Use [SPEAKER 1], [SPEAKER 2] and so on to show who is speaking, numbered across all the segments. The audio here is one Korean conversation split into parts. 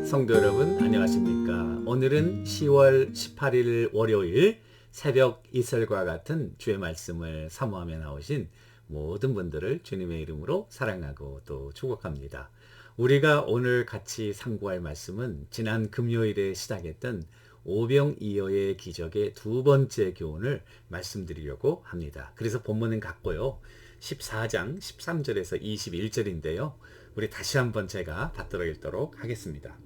[SPEAKER 1] 성도 여러분 안녕하십니까? 오늘은 10월 18일 월요일 새벽 이슬과 같은 주의 말씀을 사모하며 나오신 모든 분들을 주님의 이름으로 사랑하고 또 축복합니다. 우리가 오늘 같이 상고할 말씀은 지난 금요일에 시작했던 오병이어의 기적의 두 번째 교훈을 말씀드리려고 합니다. 그래서 본문은 같고요. 14장 13절에서 21절인데요. 우리 다시 한번 제가 받들어 읽도록 하겠습니다.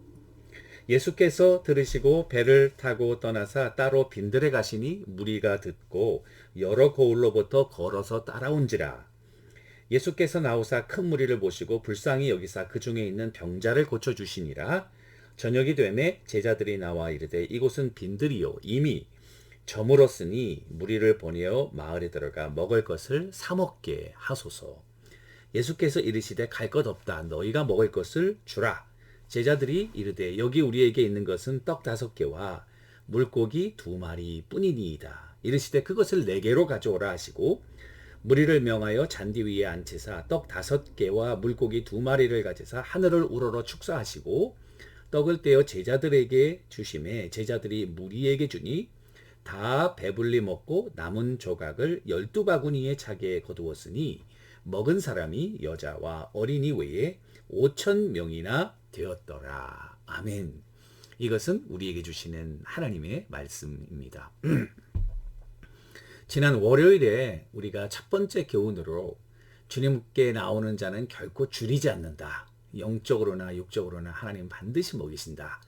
[SPEAKER 1] 예수께서 들으시고 배를 타고 떠나사 따로 빈들에 가시니 무리가 듣고 여러 고을로부터 걸어서 따라온지라. 예수께서 나오사 큰 무리를 보시고 불쌍히 여기사 그 중에 있는 병자를 고쳐주시니라. 저녁이 되매 제자들이 나와 이르되 이곳은 빈들이요 이미 저물었으니 무리를 보내어 마을에 들어가 먹을 것을 사 먹게 하소서. 예수께서 이르시되 갈 것 없다. 너희가 먹을 것을 주라. 제자들이 이르되 여기 우리에게 있는 것은 떡 5개와 물고기 2마리 뿐이니이다. 이르시되 그것을 4개로 가져오라 하시고 무리를 명하여 잔디 위에 앉히사 떡 5개와 물고기 2마리를 가지사 하늘을 우러러 축사하시고 떡을 떼어 제자들에게 주시매 제자들이 무리에게 주니 다 배불리 먹고 남은 조각을 12바구니에 차게 거두었으니 먹은 사람이 여자와 어린이 외에 5,000명이나 되었더라. 아멘. 이것은 우리에게 주시는 하나님의 말씀입니다. 지난 월요일에 우리가 첫 번째 교훈으로 주님께 나오는 자는 결코 줄이지 않는다. 영적으로나 육적으로나 하나님 반드시 먹이신다.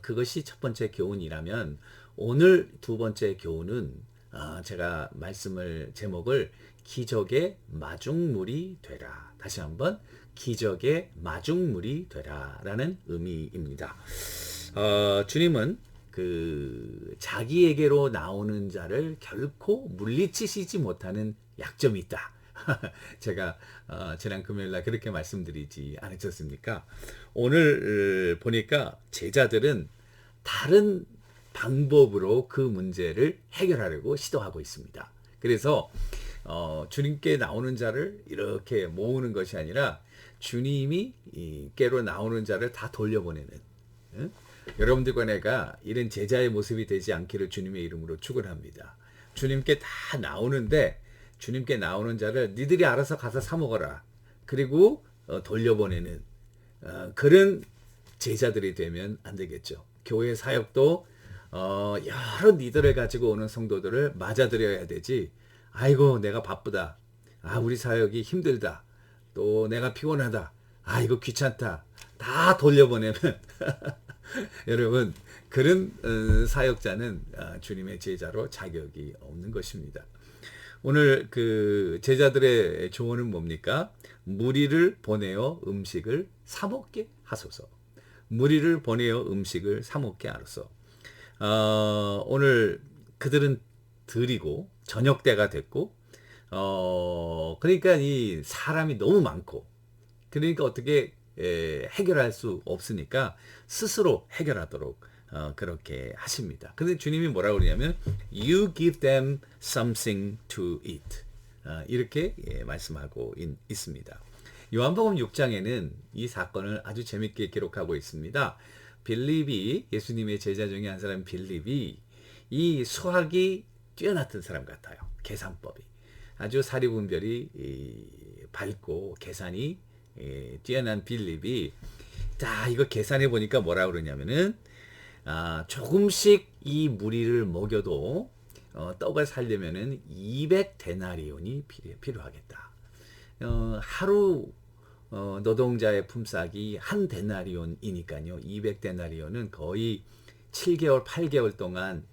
[SPEAKER 1] 그것이 첫 번째 교훈이라면 오늘 두 번째 교훈은 제가 제목을 기적의 마중물이 되라. 다시 한번 기적의 마중물이 되라 라는 의미입니다. 주님은 자기에게로 나오는 자를 결코 물리치시지 못하는 약점이 있다. 제가 지난 금요일날 그렇게 말씀드리지 않으셨습니까? 오늘 보니까 제자들은 다른 방법으로 그 문제를 해결하려고 시도하고 있습니다. 그래서 주님께 나오는 자를 이렇게 모으는 것이 아니라 주님이 께로 나오는 자를 다 돌려보내는, 여러분들과 내가 이런 제자의 모습이 되지 않기를 주님의 이름으로 축원합니다. 주님께 다 나오는데 주님께 나오는 자를 니들이 알아서 가서 사 먹어라. 그리고 돌려보내는 그런 제자들이 되면 안 되겠죠. 교회 사역도 여러 니들을 가지고 오는 성도들을 맞아들여야 되지. 아이고 내가 바쁘다. 우리 사역이 힘들다. 또 내가 피곤하다. 이거 귀찮다. 다 돌려보내면 여러분 그런 사역자는 주님의 제자로 자격이 없는 것입니다. 오늘 그 제자들의 조언은 뭡니까? 무리를 보내어 음식을 사 먹게 하소서. 무리를 보내어 음식을 사 먹게 하소서. 오늘 그들은 드리고 저녁 때가 됐고 그러니까 이 사람이 너무 많고 그러니까 어떻게 해결할 수 없으니까 스스로 해결하도록 그렇게 하십니다. 근데 주님이 뭐라고 그러냐면 You give them something to eat 이렇게 말씀하고 있습니다. 요한복음 6장에는 이 사건을 아주 재밌게 기록하고 있습니다. 빌립이 예수님의 제자 중에 한 사람 빌립이 이 수학이 뛰어났던 사람 같아요. 계산법이 아주 사리분별이 밝고 계산이 뛰어난 빌립이 이거 계산해 보니까 뭐라고 그러냐면은 조금씩 이 무리를 먹여도 떡을 살려면은 200데나리온이 필요하겠다. 하루 노동자의 품삯이 한 데나리온이니까요. 200데나리온은 거의 7개월, 8개월 동안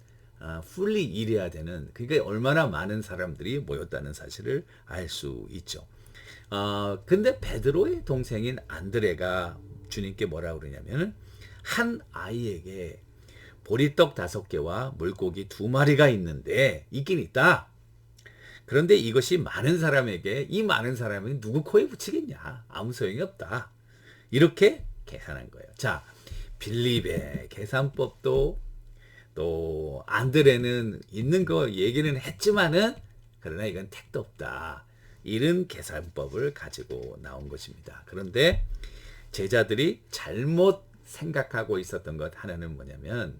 [SPEAKER 1] 풀리 일해야 되는, 그러니까 얼마나 많은 사람들이 모였다는 사실을 알 수 있죠. 근데 베드로의 동생인 안드레가 주님께 뭐라고 그러냐면 한 아이에게 보리떡 5개와 물고기 2마리가 있는데 있긴 있다. 그런데 이것이 많은 사람에게, 이 많은 사람이 누구 코에 붙이겠냐. 아무 소용이 없다. 이렇게 계산한 거예요. 자, 빌립의 계산법도 또 안드레는 있는 거 얘기는 했지만은 그러나 이건 택도 없다. 이런 계산법을 가지고 나온 것입니다. 그런데 제자들이 잘못 생각하고 있었던 것 하나는 뭐냐면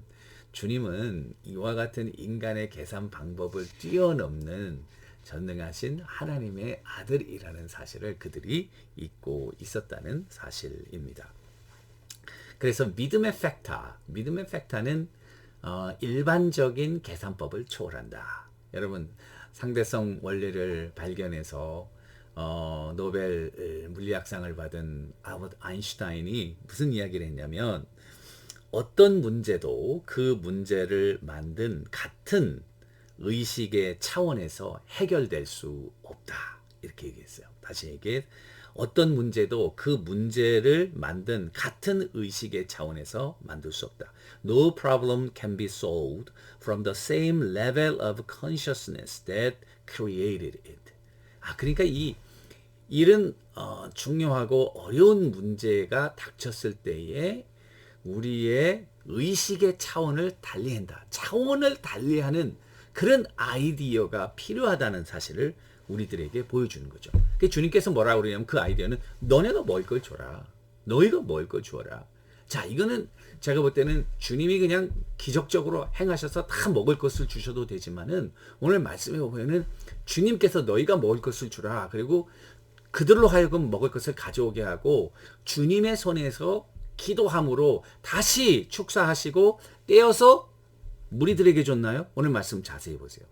[SPEAKER 1] 주님은 이와 같은 인간의 계산 방법을 뛰어넘는 전능하신 하나님의 아들이라는 사실을 그들이 잊고 있었다는 사실입니다. 그래서 믿음의 팩타는 일반적인 계산법을 초월한다. 여러분 상대성 원리를 발견해서 노벨 물리학상을 받은 알버트 아인슈타인이 무슨 이야기를 했냐면 어떤 문제도 그 문제를 만든 같은 의식의 차원에서 해결될 수 없다. 이렇게 얘기했어요. 다시 얘기해. 어떤 문제도 그 문제를 만든 같은 의식의 차원에서 만들 수 없다. No problem can be solved from the same level of consciousness that created it. 그러니까 이 일은 중요하고 어려운 문제가 닥쳤을 때에 우리의 의식의 차원을 달리한다. 차원을 달리하는 그런 아이디어가 필요하다는 사실을 우리들에게 보여주는 거죠. 주님께서 뭐라고 그러냐면 그 아이디어는 너네가 먹을 걸 줘라. 너희가 먹을 걸 주어라. 자, 이거는 제가 볼 때는 주님이 그냥 기적적으로 행하셔서 다 먹을 것을 주셔도 되지만은 오늘 말씀에 보면은 주님께서 너희가 먹을 것을 주라. 그리고 그들로 하여금 먹을 것을 가져오게 하고 주님의 손에서 기도함으로 다시 축사하시고 떼어서 무리들에게 줬나요? 오늘 말씀 자세히 보세요.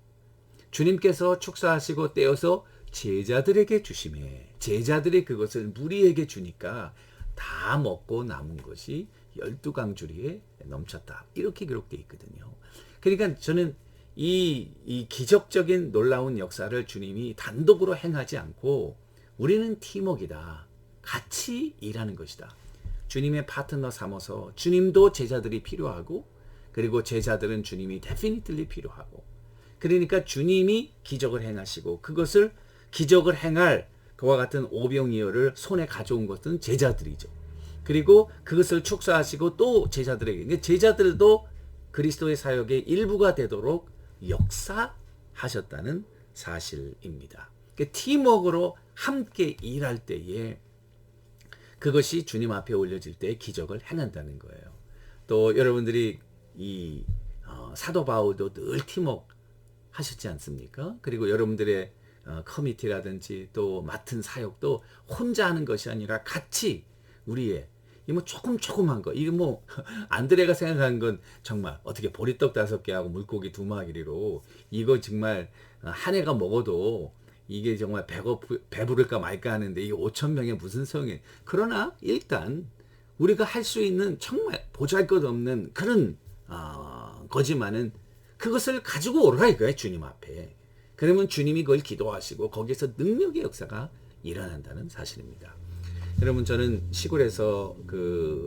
[SPEAKER 1] 주님께서 축사하시고 떼어서 제자들에게 주시매 제자들이 그것을 무리에게 주니까 다 먹고 남은 것이 12강주리에 넘쳤다. 이렇게 기록되어 있거든요. 그러니까 저는 이 기적적인 놀라운 역사를 주님이 단독으로 행하지 않고 우리는 팀워크이다. 같이 일하는 것이다. 주님의 파트너 삼아서 주님도 제자들이 필요하고 그리고 제자들은 주님이 definitely 필요하고 그러니까 주님이 기적을 행하시고 그것을 기적을 행할 그와 같은 오병이어를 손에 가져온 것은 제자들이죠. 그리고 그것을 축사하시고 또 제자들에게 제자들도 그리스도의 사역의 일부가 되도록 역사하셨다는 사실입니다. 팀워크로 함께 일할 때에 그것이 주님 앞에 올려질 때 기적을 행한다는 거예요. 또 여러분들이 이 사도 바울도 늘 팀워크 하셨지 않습니까? 그리고 여러분들의 커미티라든지 또 맡은 사역도 혼자 하는 것이 아니라 같이 우리의 뭐 조금한 거 이게 뭐 안드레가 생각한 건 정말 어떻게 보리떡 5개 하고 물고기 2마리로 이거 정말 한 해가 먹어도 이게 정말 배부를까 말까 하는데 이게 5,000명에 무슨 소용이. 그러나 일단 우리가 할 수 있는 정말 보잘것없는 그런 거지만은 그것을 가지고 오라 이거예요. 주님 앞에. 그러면 주님이 그걸 기도하시고 거기에서 능력의 역사가 일어난다는 사실입니다. 여러분 저는 시골에서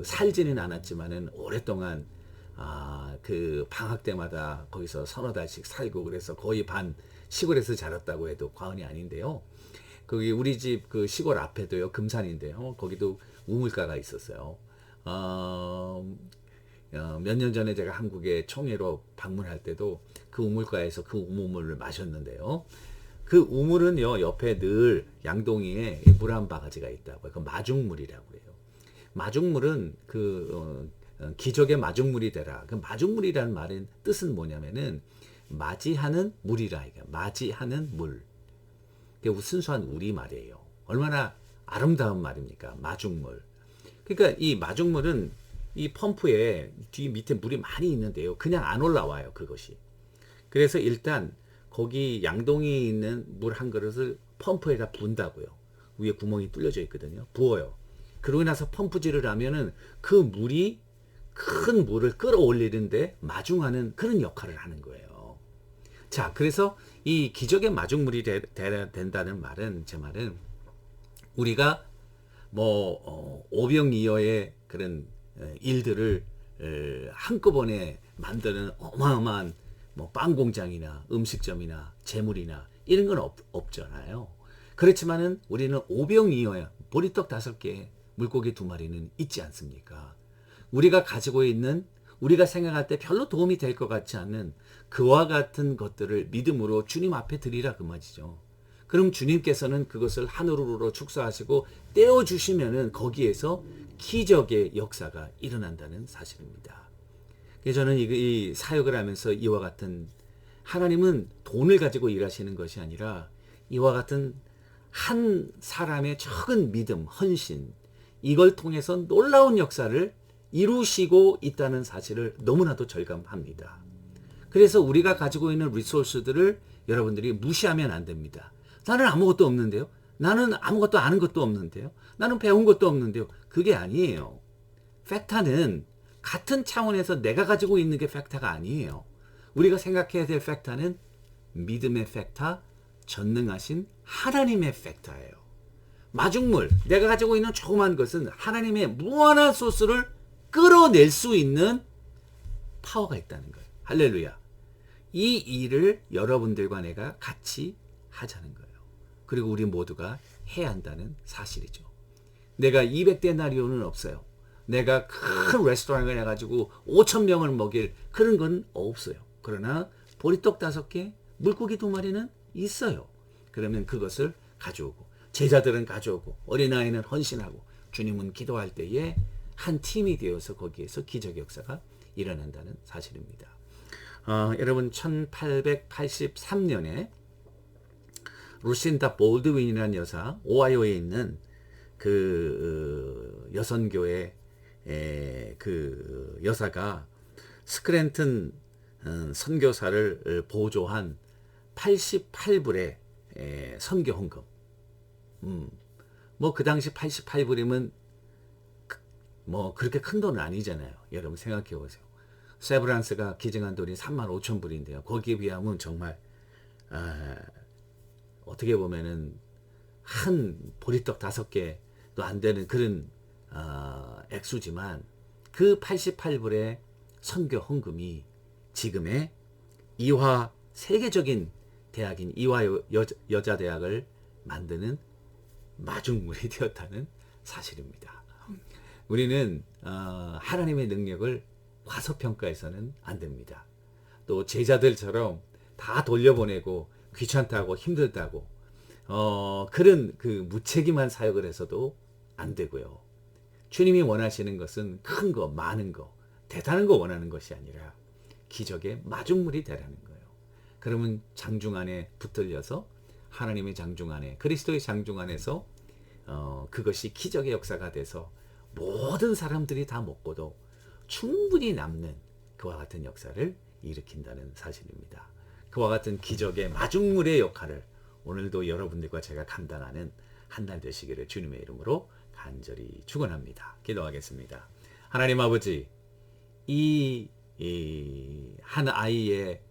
[SPEAKER 1] 살지는 않았지만은 오랫동안 그 방학 때마다 거기서 서너 달씩 살고 그래서 거의 반 시골에서 자랐다고 해도 과언이 아닌데요. 거기 우리 집 그 시골 앞에도요 금산인데요. 거기도 우물가가 있었어요. 몇 년 전에 제가 한국에 총회로 방문할 때도 그 우물가에서 그 우물을 마셨는데요. 그 우물은요 옆에 늘 양동이에 물 한 바가지가 있다고요. 그 마중물이라고 해요. 마중물은 기적의 마중물이 되라. 그 마중물이라는 말은 뜻은 뭐냐면은 맞이하는 물이라 이게 맞이하는 물. 그게 순수한 우리 말이에요. 얼마나 아름다운 말입니까? 마중물. 그러니까 이 마중물은 이 펌프에 뒤 밑에 물이 많이 있는데요. 그냥 안 올라와요, 그것이. 그래서 일단 거기 양동이에 있는 물 한 그릇을 펌프에다 부은다고요. 위에 구멍이 뚫려져 있거든요. 부어요. 그러고 나서 펌프질을 하면은 그 물이 큰 물을 끌어올리는데 마중하는 그런 역할을 하는 거예요. 자, 그래서 이 기적의 마중물이 된다는 말은, 제 말은 우리가 오병이어의 그런 일들을 한꺼번에 만드는 어마어마한 빵 공장이나 음식점이나 재물이나 이런 건 없잖아요. 그렇지만은 우리는 오병이어야 보리떡 5개, 물고기 2마리는 있지 않습니까? 우리가 가지고 있는 우리가 생각할 때 별로 도움이 될 것 같지 않은 그와 같은 것들을 믿음으로 주님 앞에 드리라 그 말이죠. 그럼 주님께서는 그것을 하늘으로 축사하시고 떼어주시면은 거기에서 기적의 역사가 일어난다는 사실입니다. 그래서 저는 이 사역을 하면서 이와 같은, 하나님은 돈을 가지고 일하시는 것이 아니라 이와 같은 한 사람의 적은 믿음, 헌신, 이걸 통해서 놀라운 역사를 이루시고 있다는 사실을 너무나도 절감합니다. 그래서 우리가 가지고 있는 리소스들을 여러분들이 무시하면 안 됩니다. 나는 아무것도 없는데요. 나는 아무것도 아는 것도 없는데요. 나는 배운 것도 없는데요. 그게 아니에요. 팩타는 같은 차원에서 내가 가지고 있는 게 팩타가 아니에요. 우리가 생각해야 될 팩타는 믿음의 팩타, 전능하신 하나님의 팩타예요. 마중물, 내가 가지고 있는 조그만 것은 하나님의 무한한 소스를 끌어낼 수 있는 파워가 있다는 거예요. 할렐루야. 이 일을 여러분들과 내가 같이 하자는 거예요. 그리고 우리 모두가 해야 한다는 사실이죠. 내가 200데나리온은 없어요. 내가 큰 레스토랑을 해가지고 5,000명을 먹일 그런 건 없어요. 그러나 보리떡 5개, 물고기 2마리는 있어요. 그러면 그것을 가져오고, 제자들은 가져오고, 어린아이는 헌신하고, 주님은 기도할 때에 한 팀이 되어서 거기에서 기적의 역사가 일어난다는 사실입니다. 여러분 1883년에 루신다 볼드윈이라는 여사, 오하이오에 있는 그 여선교회 그 여사가 스크랜튼 선교사를 보조한 88불의 선교 헌금. 뭐 그 당시 88불이면 뭐 그렇게 큰 돈은 아니잖아요. 여러분 생각해 보세요. 세브란스가 기증한 돈이 35,000불인데요. 거기에 비하면 정말 어떻게 보면은 한 보리떡 5개도 안 되는 그런 액수지만, 그 88불의 선교 헌금이 지금의 이화, 세계적인 대학인 이화 여자대학을 만드는 마중물이 되었다는 사실입니다. 우리는 하나님의 능력을 과소평가해서는 안 됩니다. 또 제자들처럼 다 돌려보내고 귀찮다고 힘들다고 그런 그 무책임한 사역을 해서도 안 되고요. 주님이 원하시는 것은 큰 거, 많은 거, 대단한 거 원하는 것이 아니라 기적의 마중물이 되라는 거예요. 그러면 장중 안에 붙들려서 하나님의 장중 안에, 그리스도의 장중 안에서 그것이 기적의 역사가 돼서 모든 사람들이 다 먹고도 충분히 남는 그와 같은 역사를 일으킨다는 사실입니다. 그와 같은 기적의 마중물의 역할을 오늘도 여러분들과 제가 감당하는 한 날 되시기를 주님의 이름으로 간절히 축원합니다. 기도하겠습니다. 하나님 아버지, 이 한 아이의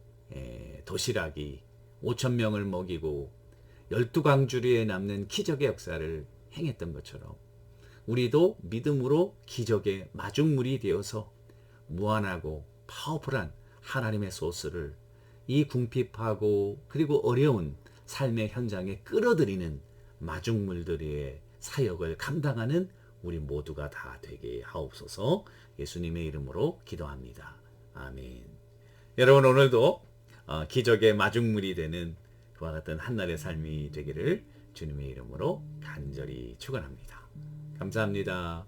[SPEAKER 1] 도시락이 5,000명을 먹이고 12광주리에 남는 기적의 역사를 행했던 것처럼 우리도 믿음으로 기적의 마중물이 되어서 무한하고 파워풀한 하나님의 소스를 이 궁핍하고 그리고 어려운 삶의 현장에 끌어들이는 마중물들의 사역을 감당하는 우리 모두가 다 되게 하옵소서. 예수님의 이름으로 기도합니다. 아멘. 여러분 오늘도 기적의 마중물이 되는 그와 같은 한날의 삶이 되기를 주님의 이름으로 간절히 축원합니다. 감사합니다.